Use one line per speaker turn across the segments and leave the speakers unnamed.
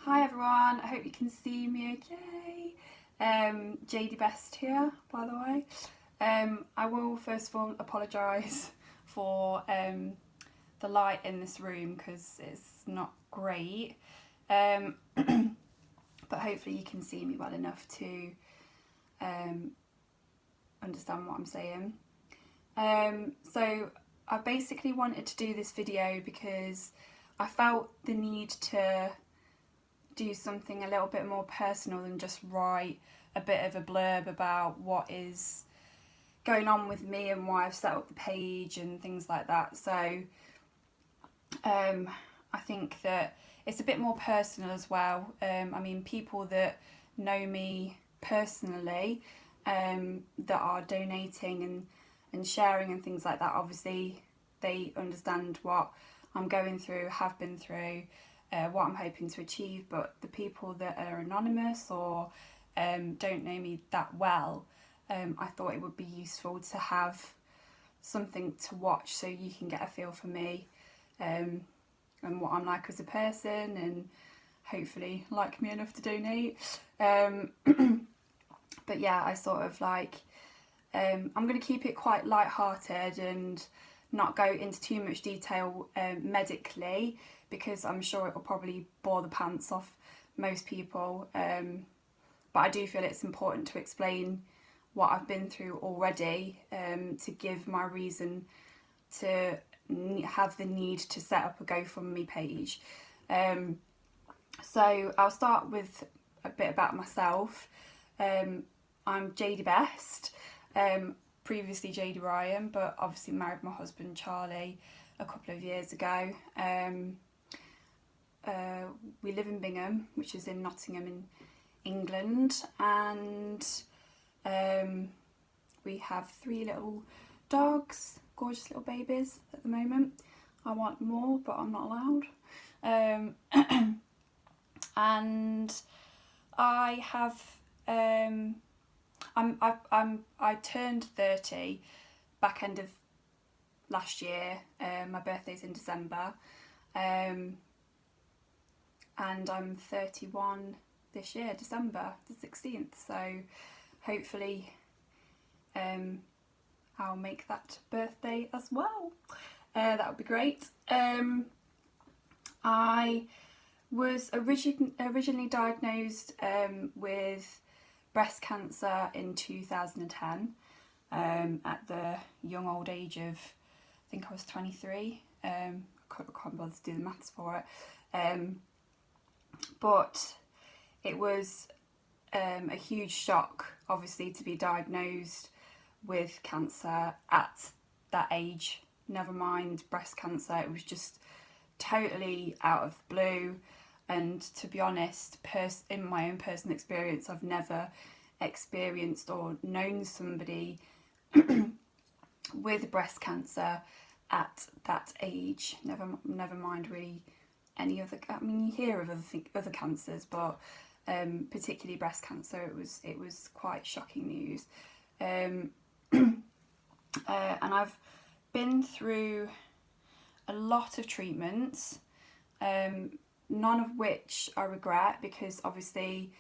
Hi everyone, I hope you can see me okay. JD Best here, by the way. I will first of all apologise for the light in this room because it's not great. But hopefully you can see me well enough to understand what I'm saying. So I basically wanted to do this video because I felt the need to do something a little bit more personal than just write a bit of a blurb about what is going on with me and why I've set up the page and things like that. So I think that it's a bit more personal as well. I mean, people that know me personally that are donating and sharing and things like that, obviously they understand what I'm going through, have been through, what I'm hoping to achieve. But the people that are anonymous or don't know me that well, I thought it would be useful to have something to watch so you can get a feel for me and what I'm like as a person, and hopefully like me enough to donate. But yeah, I sort of like I'm going to keep it quite light-hearted and not go into too much detail medically, because I'm sure it will probably bore the pants off most people. But I do feel it's important to explain what I've been through already, to give my reason to have the need to set up a GoFundMe page. So I'll start with a bit about myself. I'm JD Best, previously JD Ryan, but obviously married my husband Charlie a couple of years ago. We live in Bingham, which is in Nottingham in England, and we have 3 little dogs, gorgeous little babies at the moment. I want more, but I'm not allowed. And I have I turned 30 back end of last year. My birthday's in December, and I'm 31 this year, December the 16th. So hopefully I'll make that birthday as well. That would be great. I was originally diagnosed with breast cancer in 2010 at the young old age of, I think I was 23. I can't bother to do the maths for it. But it was a huge shock, obviously, to be diagnosed with cancer at that age. Never mind breast cancer, it was just totally out of the blue. And to be honest, in my own personal experience, I've never experienced or known somebody with breast cancer at that age. Never mind really any other. I mean, you hear of other cancers, but particularly breast cancer, it was quite shocking news. And I've been through a lot of treatments, none of which I regret, because obviously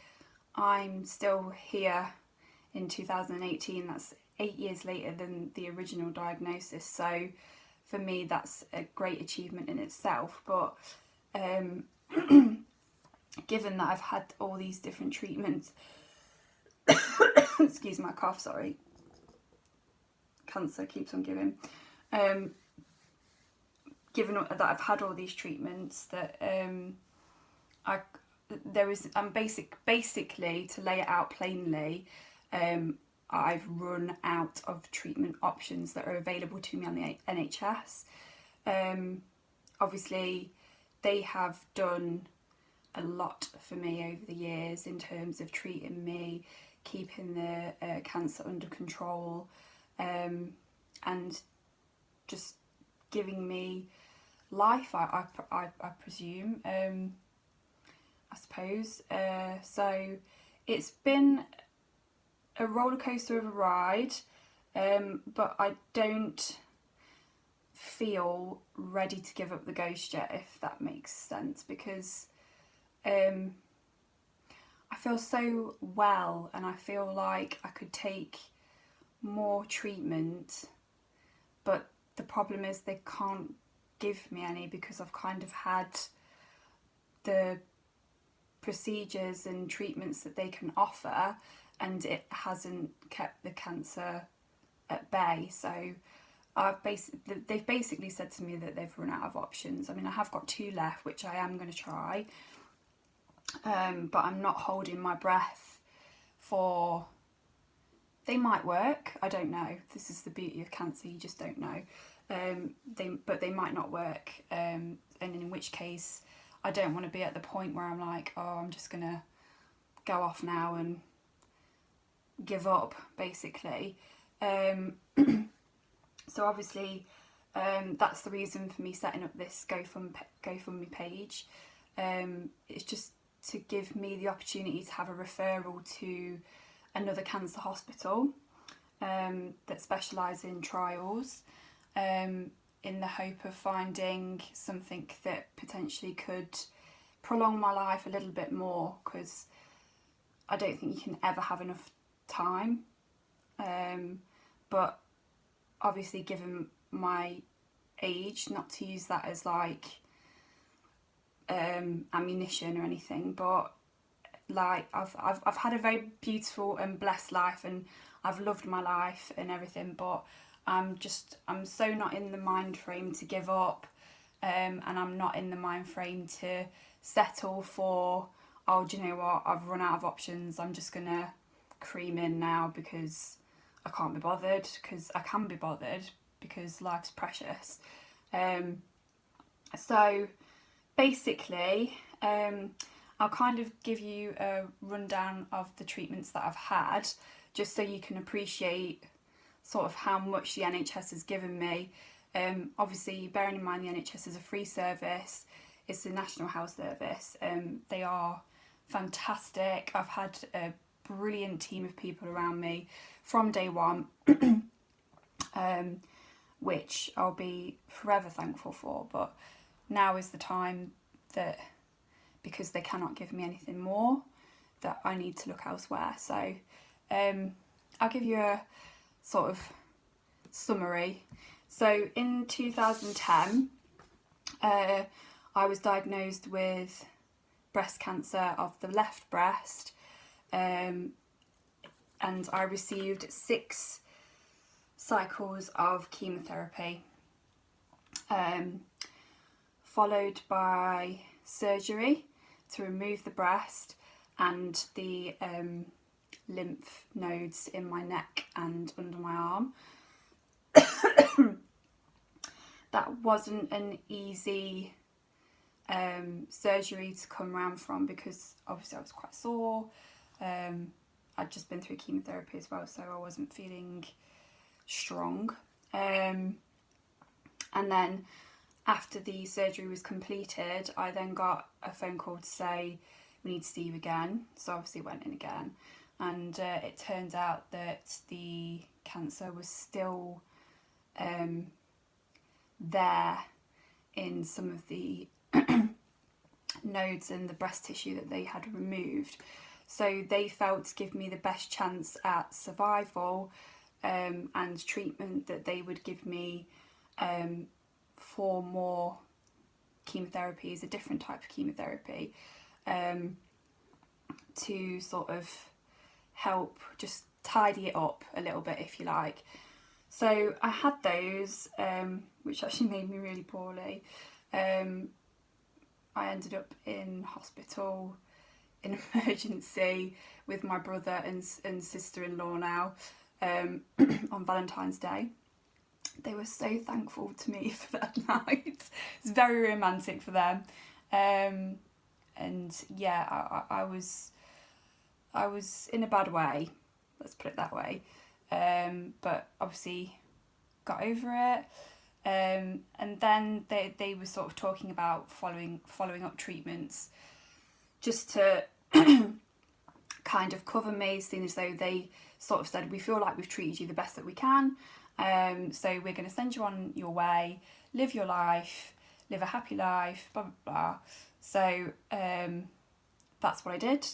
I'm still here in 2018. That's 8 years later than the original diagnosis. So for me, that's a great achievement in itself. But given that I've had all these different treatments, excuse my cough, sorry, cancer keeps on giving. Given that I've had all these treatments, that basically, to lay it out plainly, I've run out of treatment options that are available to me on the NHS. Obviously, they have done a lot for me over the years in terms of treating me, keeping the cancer under control, and just giving me life, I presume, I suppose. So it's been a roller coaster of a ride, but I don't feel ready to give up the ghost yet, if that makes sense, because I feel so well, and I feel like I could take more treatment, but the problem is they can't give me any because I've kind of had the procedures and treatments that they can offer, and it hasn't kept the cancer at bay. So they've basically said to me that they've run out of options. I mean, I have got 2 left, which I am going to try, but I'm not holding my breath for... They might work, I don't know. This is the beauty of cancer, you just don't know. They might not work, and in which case I don't want to be at the point where I'm like, oh, I'm just going to go off now and give up, basically. So obviously that's the reason for me setting up this GoFundMe page. It's just to give me the opportunity to have a referral to another cancer hospital that specialise in trials, in the hope of finding something that potentially could prolong my life a little bit more, because I don't think you can ever have enough time. But obviously, given my age, not to use that as like ammunition or anything, but like I've had a very beautiful and blessed life, and I've loved my life and everything, but I'm so not in the mind frame to give up, and I'm not in the mind frame to settle for, oh, do you know what, I've run out of options, I'm just gonna cream in now because I can't be bothered, because I can be bothered, because life's precious. So basically, I'll kind of give you a rundown of the treatments that I've had, just so you can appreciate sort of how much the NHS has given me. Obviously, bearing in mind the NHS is a free service, it's the National Health Service. They are fantastic. I've had a brilliant team of people around me from day one, which I'll be forever thankful for. But now is the time that, because they cannot give me anything more, that I need to look elsewhere. So I'll give you a sort of summary. So in 2010, I was diagnosed with breast cancer of the left breast, and I received 6 cycles of chemotherapy, followed by surgery to remove the breast and the lymph nodes in my neck and under my arm. That wasn't an easy surgery to come around from, because obviously I was quite sore. I'd just been through chemotherapy as well, so I wasn't feeling strong. And then after the surgery was completed, I then got a phone call to say, we need to see you again. So obviously went in again, and it turns out that the cancer was still there in some of the nodes and the breast tissue that they had removed. So they felt to give me the best chance at survival and treatment, that they would give me 4 more chemotherapies, a different type of chemotherapy, to sort of help just tidy it up a little bit, if you like. So I had those, which actually made me really poorly. I ended up in hospital in emergency with my brother and sister-in-law now, on Valentine's Day. They were so thankful to me for that night. It's very romantic for them. And yeah, I was in a bad way, let's put it that way. But obviously got over it. And then they were sort of talking about following up treatments, just to kind of cover me, seeing as though they sort of said, we feel like we've treated you the best that we can, so we're going to send you on your way, live your life, live a happy life, blah blah blah. So that's what I did.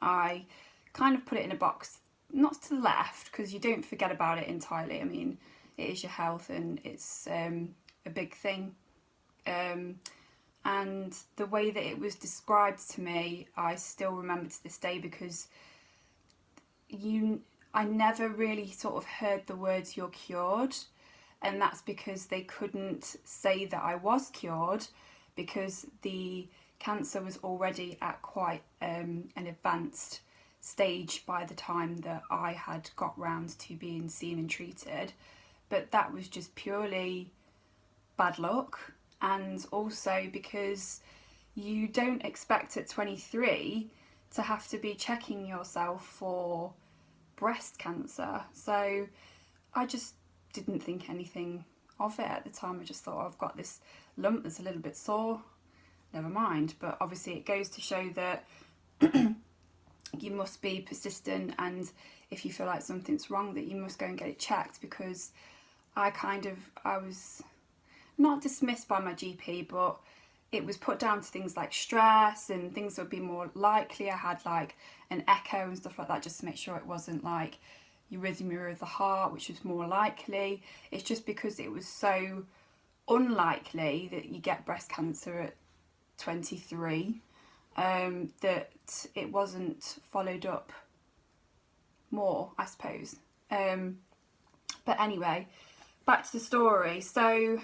I kind of put it in a box, not to the left, because you don't forget about it entirely. I mean, it is your health and it's a big thing. And the way that it was described to me, I still remember to this day, because I never really sort of heard the words "you're cured," and that's because they couldn't say that I was cured, because the cancer was already at quite an advanced stage by the time that I had got round to being seen and treated. But that was just purely bad luck, and also because you don't expect at 23 to have to be checking yourself for breast cancer. So I just didn't think anything of it at the time. I just thought, oh, I've got this lump that's a little bit sore, never mind. But obviously it goes to show that you must be persistent, and if you feel like something's wrong, that you must go and get it checked, because I was not dismissed by my GP, but it was put down to things like stress and things that would be more likely. I had like an echo and stuff like that, just to make sure it wasn't like arrhythmia of the heart, which was more likely. It's just because it was so unlikely that you get breast cancer at 23, that it wasn't followed up more, I suppose. But anyway, back to the story. So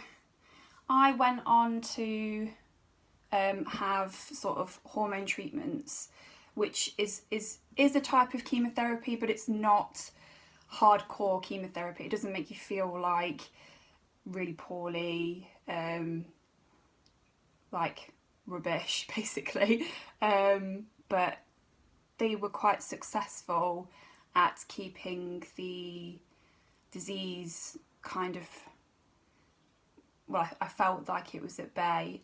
I went on to have sort of hormone treatments, which is a type of chemotherapy, but it's not hardcore chemotherapy. It doesn't make you feel like really poorly, like rubbish, basically. But they were quite successful at keeping the disease kind of, well, I felt like it was at bay.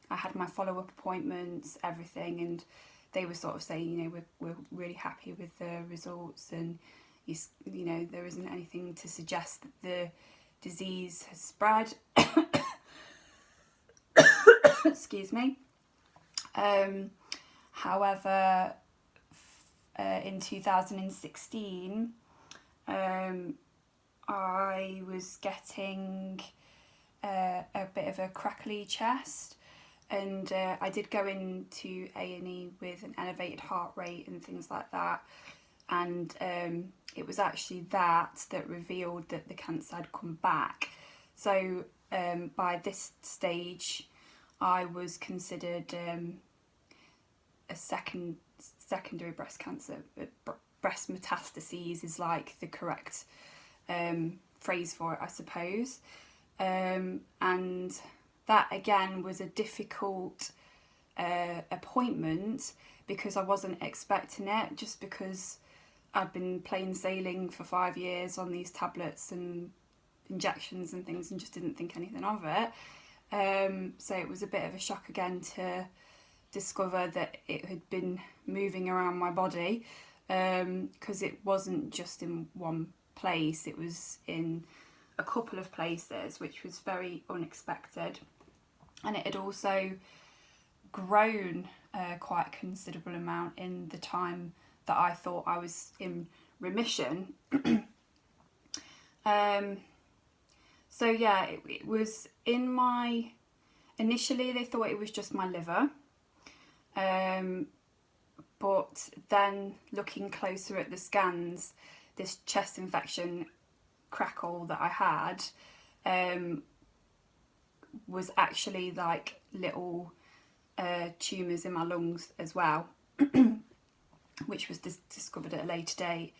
I had my follow-up appointments, everything, and they were sort of saying, you know, we're really happy with the results, and you know, there isn't anything to suggest that the disease has spread. Excuse me. However, in 2016, I was getting a bit of a crackly chest, and I did go into A&E with an elevated heart rate and things like that, and it was actually that revealed that the cancer had come back. So by this stage I was considered a secondary breast cancer. Breast metastases is like the correct phrase for it, I suppose. And that again was a difficult appointment, because I wasn't expecting it, just because I'd been plain sailing for 5 years on these tablets and injections and things, and just didn't think anything of it. So it was a bit of a shock again to discover that it had been moving around my body, because it wasn't just in one place, it was in a couple of places, which was very unexpected. And it had also grown quite a considerable amount in the time that I thought I was in remission. So yeah, it was in my... Initially they thought it was just my liver, but then looking closer at the scans, this chest infection crackle that I had was actually like little tumours in my lungs as well, which was discovered at a later date.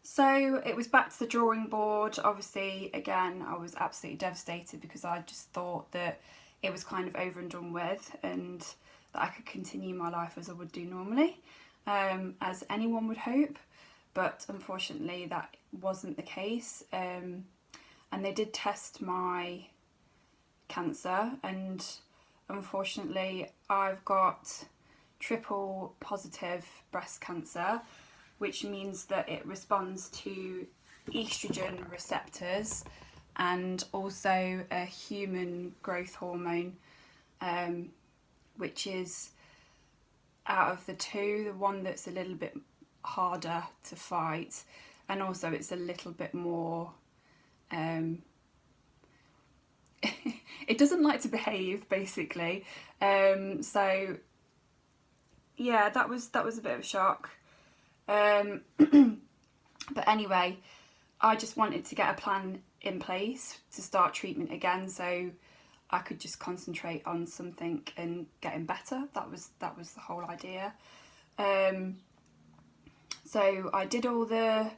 So it was back to the drawing board. Obviously, again, I was absolutely devastated, because I just thought that it was kind of over and done with, and that I could continue my life as I would do normally, as anyone would hope. But unfortunately that wasn't the case, and they did test my cancer, and unfortunately I've got triple positive breast cancer, which means that it responds to estrogen receptors and also a human growth hormone, which is out of the two, the one that's a little bit harder to fight, and also it's a little bit more it doesn't like to behave, basically. So yeah, that was a bit of a shock. But anyway, I just wanted to get a plan in place to start treatment again, so I could just concentrate on something and getting better. That was the whole idea. So I did all the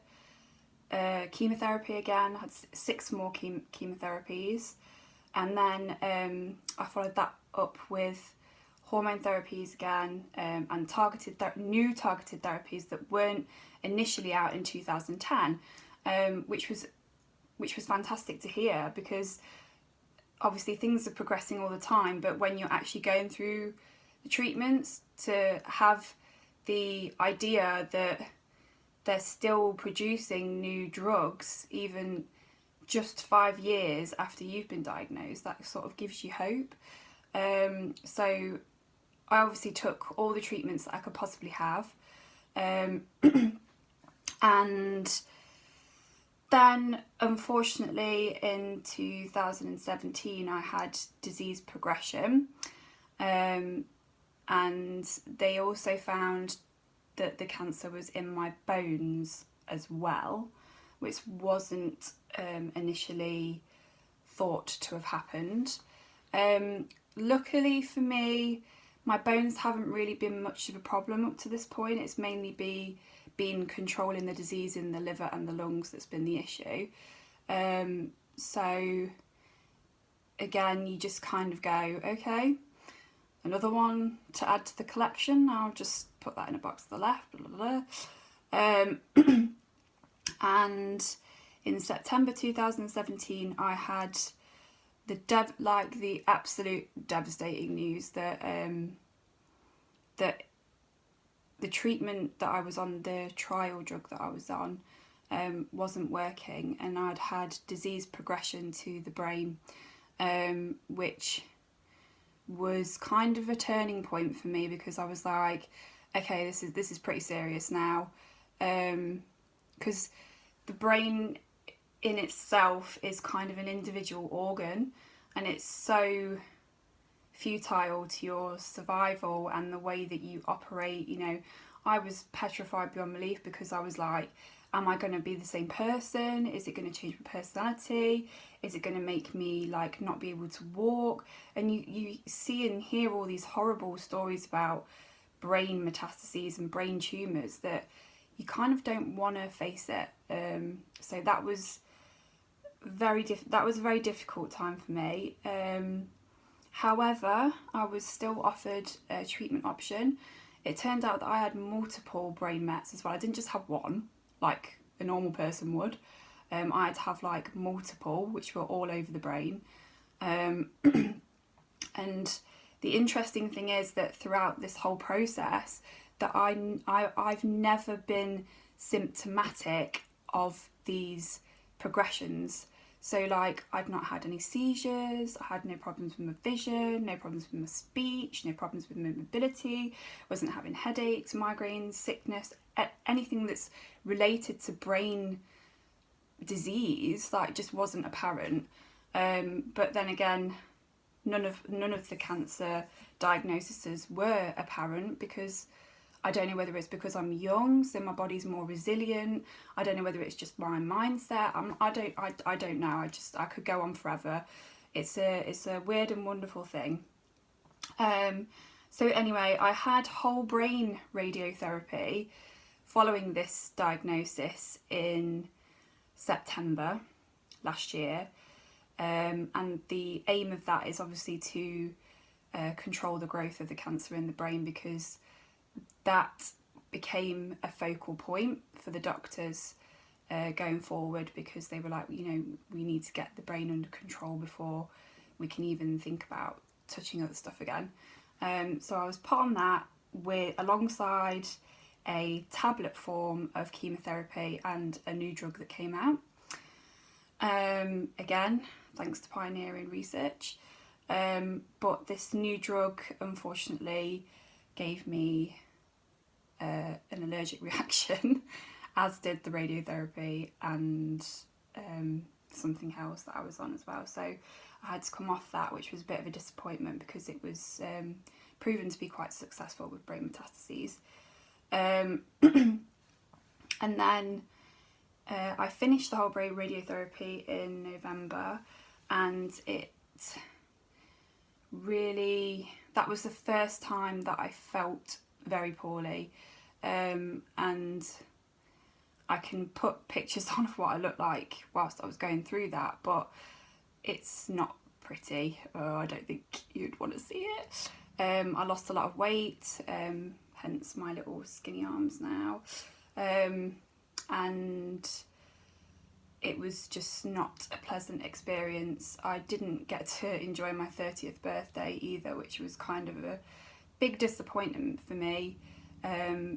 chemotherapy again. I had 6 more chemotherapies, and then I followed that up with hormone therapies again, and new targeted therapies that weren't initially out in 2010, which was fantastic to hear, because obviously things are progressing all the time, but when you're actually going through the treatments, to have the idea that they're still producing new drugs even just 5 years after you've been diagnosed, that sort of gives you hope. So I obviously took all the treatments that I could possibly have, and then unfortunately in 2017 I had disease progression, and they also found that the cancer was in my bones as well, which wasn't initially thought to have happened. Luckily for me, my bones haven't really been much of a problem up to this point. It's mainly been controlling the disease in the liver and the lungs that's been the issue. So again, you just kind of go, okay, another one to add to the collection. I'll just put that in a box to the left. Blah, blah, blah. And in September 2017, I had the absolute devastating news that that the treatment that I was on, the trial drug that I was on, wasn't working, and I'd had disease progression to the brain, which was kind of a turning point for me, because I was like, okay, this is pretty serious now, because the brain in itself is kind of an individual organ, and it's so futile to your survival and the way that you operate. You know, I was petrified beyond belief, because I was like, am I going to be the same person? Is it going to change my personality? Is it going to make me like not be able to walk? And you see and hear all these horrible stories about brain metastases and brain tumours that you kind of don't want to face it. So that was a very difficult time for me. However, I was still offered a treatment option. It turned out that I had multiple brain mets as well. I didn't just have one, like a normal person would. I had to have like multiple, which were all over the brain. And the interesting thing is that throughout this whole process, that I've never been symptomatic of these progressions. So like, I'd not had any seizures, I had no problems with my vision, no problems with my speech, no problems with my mobility, wasn't having headaches, migraines, sickness, anything that's related to brain disease, like, just wasn't apparent. But then again, none of the cancer diagnoses were apparent, because I don't know whether it's because I'm young, so my body's more resilient. I don't know whether it's just my mindset. I don't know. I could go on forever. It's a weird and wonderful thing. So anyway, I had whole brain radiotherapy following this diagnosis in September last year, and the aim of that is obviously to control the growth of the cancer in the brain, because that became a focal point for the doctors going forward, because they were like, you know, we need to get the brain under control before we can even think about touching other stuff again. So I was put on that alongside a tablet form of chemotherapy and a new drug that came out. Again, thanks to pioneering research. But this new drug, unfortunately, gave me an allergic reaction, as did the radiotherapy and something else that I was on as well. So I had to come off that, which was a bit of a disappointment because it was proven to be quite successful with brain metastases. And then I finished the whole brain radiotherapy in November, and it really, that was the first time that I felt very poorly, and I can put pictures on of what I looked like whilst I was going through that, but it's not pretty. I don't think you'd want to see it. I lost a lot of weight, hence my little skinny arms now, and it was just not a pleasant experience. I didn't get to enjoy my 30th birthday either, which was kind of a big disappointment for me,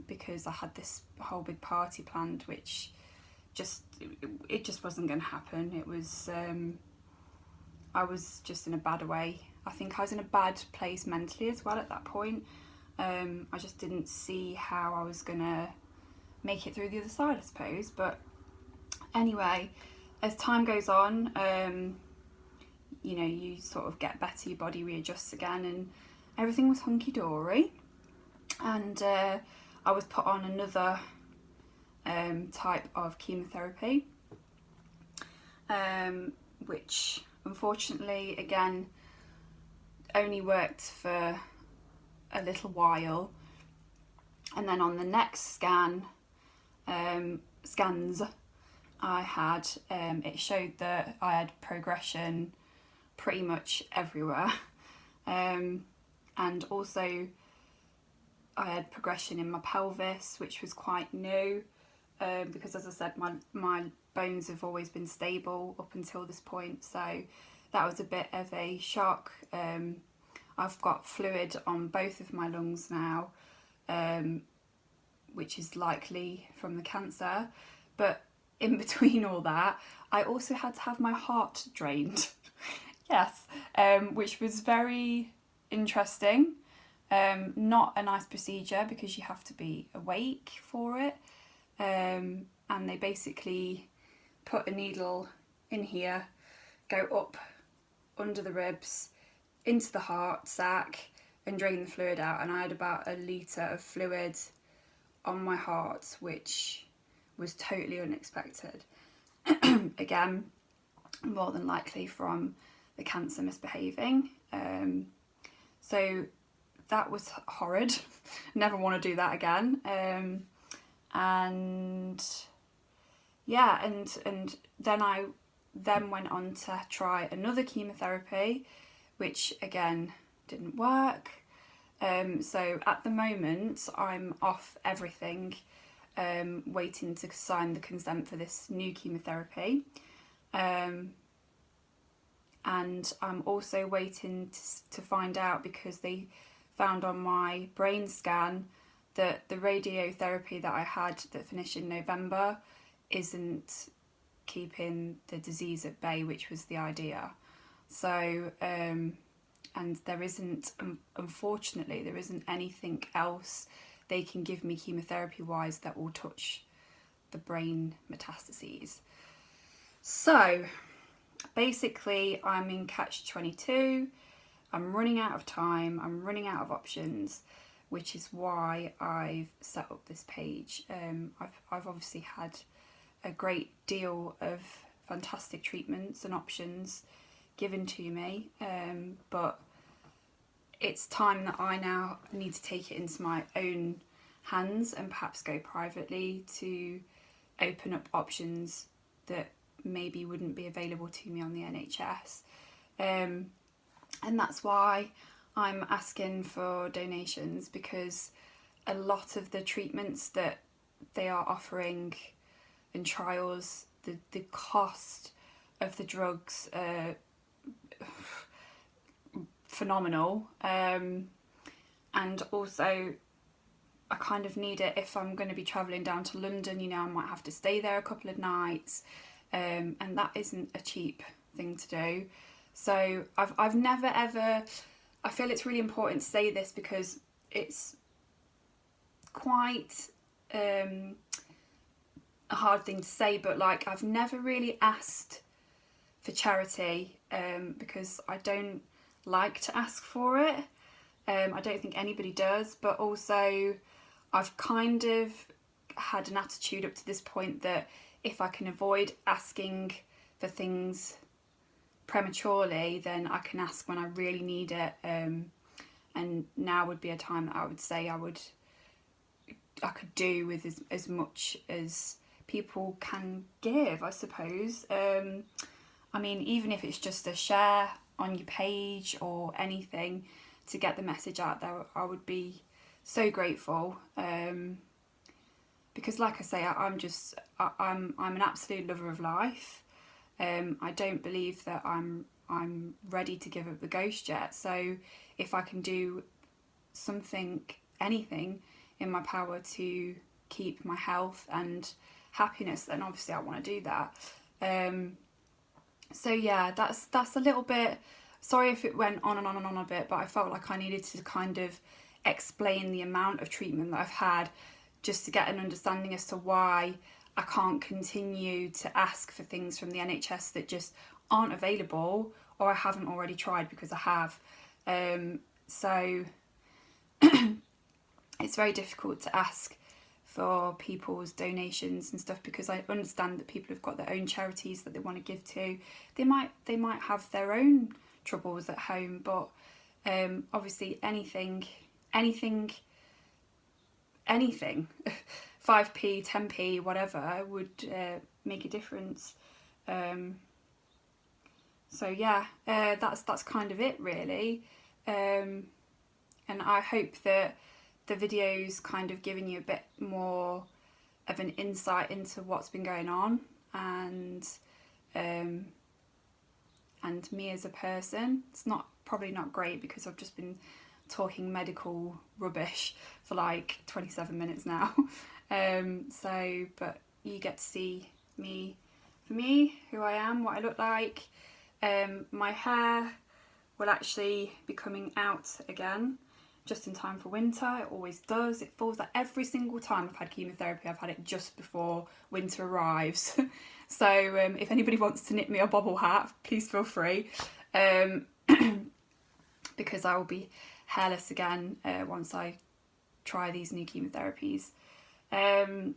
because I had this whole big party planned, which it just wasn't going to happen. It was I was just in a bad way. I think I was in a bad place mentally as well at that point. I just didn't see how I was going to make it through the other side, I suppose. But anyway, as time goes on, you know, you sort of get better, your body readjusts again, and everything was hunky-dory. And I was put on another type of chemotherapy, which unfortunately, again, only worked for a little while. And then on the next scans I had, it showed that I had progression pretty much everywhere, and also I had progression in my pelvis, which was quite new, because as I said, my bones have always been stable up until this point, so that was a bit of a shock. I've got fluid on both of my lungs now, which is likely from the cancer, but in between all that, I also had to have my heart drained. Yes, which was very interesting. Not a nice procedure because you have to be awake for it, and they basically put a needle in here, go up under the ribs into the heart sac and drain the fluid out, and I had about 1 litre of fluid on my heart, which was totally unexpected. Again, more than likely from the cancer misbehaving. So that was horrid. Never want to do that again. And yeah, and then I went on to try another chemotherapy, which again didn't work. So at the moment I'm off everything, waiting to sign the consent for this new chemotherapy. And I'm also waiting to find out, because they found on my brain scan that the radiotherapy that I had that finished in November isn't keeping the disease at bay, which was the idea. So, and there isn't, unfortunately, there isn't anything else they can give me chemotherapy wise that will touch the brain metastases. So basically I'm in catch-22. I'm running out of time, I'm running out of options, which is why I've set up this page. I've obviously had a great deal of fantastic treatments and options given to me, but it's time that I now need to take it into my own hands and perhaps go privately to open up options that maybe wouldn't be available to me on the NHS. And that's why I'm asking for donations, because a lot of the treatments that they are offering and trials, the cost of the drugs are phenomenal, and also I kind of need it if I'm going to be travelling down to London. You know, I might have to stay there a couple of nights, and that isn't a cheap thing to do. So I've never ever, I feel it's really important to say this because it's quite a hard thing to say, but like I've never really asked for charity because I don't like to ask for it. I don't think anybody does, but also I've kind of had an attitude up to this point that if I can avoid asking for things prematurely, then I can ask when I really need it. And now would be a time that I would say I could do with as much as people can give, I suppose. I mean, even if it's just a share on your page or anything to get the message out there, I would be so grateful. Because like I say, I'm an absolute lover of life. I don't believe that I'm ready to give up the ghost yet. So if I can do something, anything in my power to keep my health and happiness, then obviously I want to do that. So yeah, that's a little bit, sorry if it went on and on and on a bit, but I felt like I needed to kind of explain the amount of treatment that I've had, just to get an understanding as to why I can't continue to ask for things from the NHS that just aren't available, or I haven't already tried, because I have. So it's very difficult to ask for people's donations and stuff, because I understand that people have got their own charities that they want to give to. They might have their own troubles at home, but obviously anything 5p, 10p, whatever would make a difference. So yeah, that's kind of it really. And I hope that the video's kind of giving you a bit more of an insight into what's been going on, and me as a person. It's probably not great, because I've just been talking medical rubbish for like 27 minutes now. But you get to see me for me, who I am, what I look like. My hair will actually be coming out again just in time for winter. It always does. It falls out every single time I've had chemotherapy. I've had it just before winter arrives. So if anybody wants to knit me a bobble hat, please feel free, because I will be hairless again once I try these new chemotherapies. And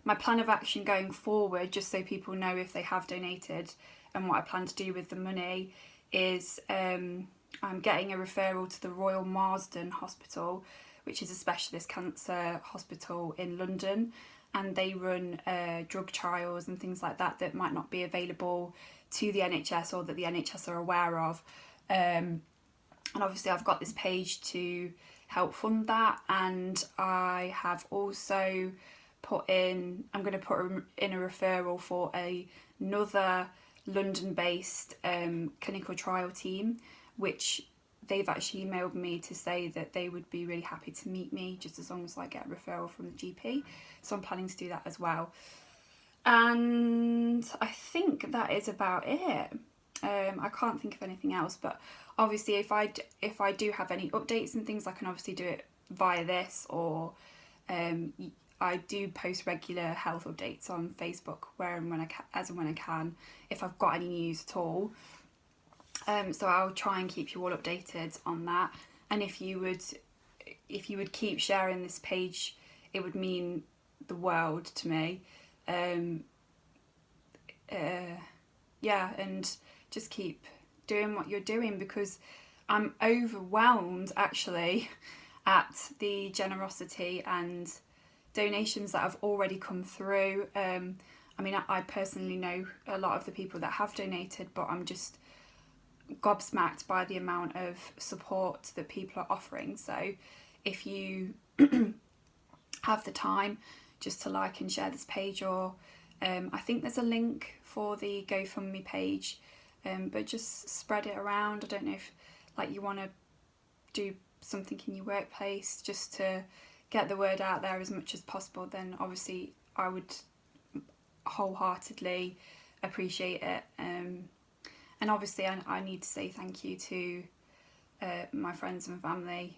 my plan of action going forward, just so people know if they have donated and what I plan to do with the money, is I'm getting a referral to the Royal Marsden Hospital, which is a specialist cancer hospital in London, and they run drug trials and things like that that might not be available to the NHS, or that the NHS are aware of. And obviously I've got this page to help fund that, and I have also I'm going to put in a referral for another London-based clinical trial team, which they've actually emailed me to say that they would be really happy to meet me, just as long as I get a referral from the GP. So I'm planning to do that as well. And I think that is about it. I can't think of anything else, but obviously if I do have any updates and things, I can obviously do it via this, or I do post regular health updates on Facebook as and when I can, if I've got any news at all. So I'll try and keep you all updated on that. And if you would keep sharing this page, it would mean the world to me. Yeah, and just keep doing what you're doing, because I'm overwhelmed actually at the generosity and donations that have already come through. I mean, I personally know a lot of the people that have donated, but I'm just gobsmacked by the amount of support that people are offering. So if you have the time just to like and share this page, or I think there's a link for the GoFundMe page, but just spread it around. I don't know if you want to do something in your workplace just to get the word out there as much as possible, then obviously I would wholeheartedly appreciate it. And obviously I need to say thank you to my friends and family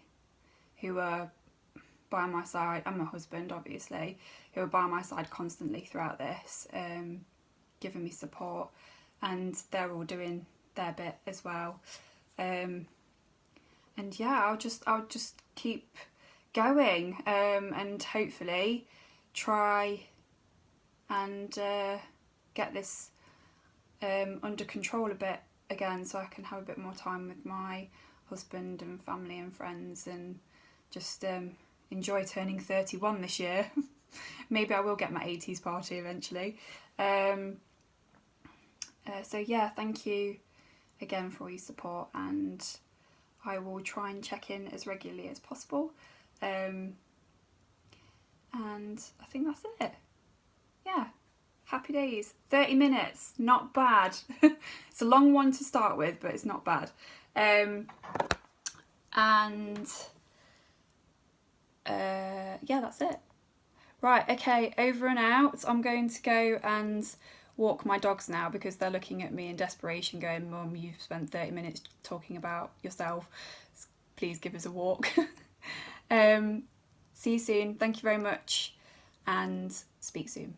who are by my side, and my husband obviously, who are by my side constantly throughout this, giving me support, and they're all doing their bit as well. And yeah, I'll just keep going, and hopefully try and get this under control a bit again, so I can have a bit more time with my husband and family and friends, and just enjoy turning 31 this year. Maybe I will get my 80s party eventually. So yeah, thank you again for all your support, and I will try and check in as regularly as possible. And I think that's it. Yeah, happy days. 30 minutes, not bad. It's a long one to start with, but it's not bad. Yeah, that's it. Right, okay, over and out. I'm going to go and walk my dogs now, because they're looking at me in desperation going, Mum, you've spent 30 minutes talking about yourself. Please give us a walk. See you soon. Thank you very much, and speak soon.